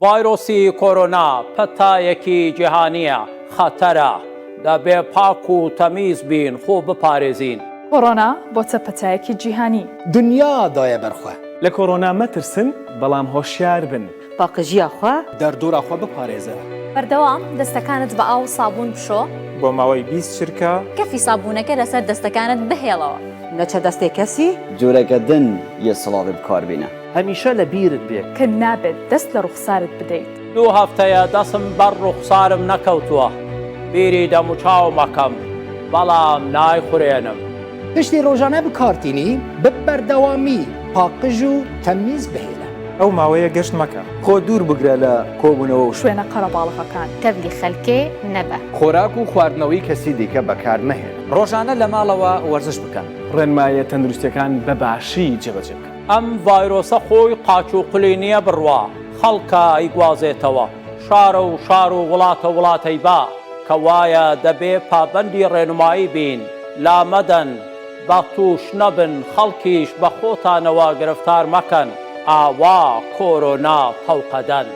ڤایرۆسی کۆرۆنا پەتایەکی جیهانیە، خەتەرە، دەبێ پاک و تەمیز بین، خۆ بپارێزین. کۆرۆنا بۆتە پەتایەکی جیهانی. دنیا دایە بەرخوا. لە کۆرۆنا مەترسن، بەڵام هۆشیار بن. پاکەژیە خوا دەردۆرا خوا بپارێزە. بەردەوام دەستەکانت بە ئاو و سابوون بشۆ. بۆ ماوەی 20 چرکە کەفی سابوونەکە لەسەر دەستەکانت بهێڵەوە. نەچە دەستێک کەسی جۆرەکە دن یە سڵاوی بکاربینە. هەمیشە لە بیرت بێت کە نابێت دەست لە ڕوخسارت بدەیت. 2 هەفتەیە دەستم بەر ڕوخسارم نەکەوتووە، بیری دەم و چاو مەکەم، بەڵام نایخورێنم. پشتی ڕۆژانە بکارتینی ببەردەوامی پاقژ و تەمیز بهێنە. ئەو ماوەیە گەشت مەکە. خۆ دوور بگرە لە کۆبوونەوە و شوێنە قەرەباڵغەکان. تەبلی خەلکێ نەبە. خۆراک و خواردنەوەی کەسی دیکە بەکار مەهێن. ڕۆژانە لە ماڵەوە وەرزش بکەن. ڕێنمایە تەندروستیەکان بەباشی جێبەجێ بکەن. ئەم ڤایرۆسە خۆی قاچ و قولی نییە بڕوا، خەڵکە ئەیگوازێتەوە، شارە و شار و وڵاتە وڵاتەی با، کە وایە دەبێ پابەندی ڕێنمایی بین، لامەدەن، بە تووش نەبن، خەڵکیش بە خۆتانەوە گرفتار مەکەن، ئاوا کۆرۆنا تەوقەدەن.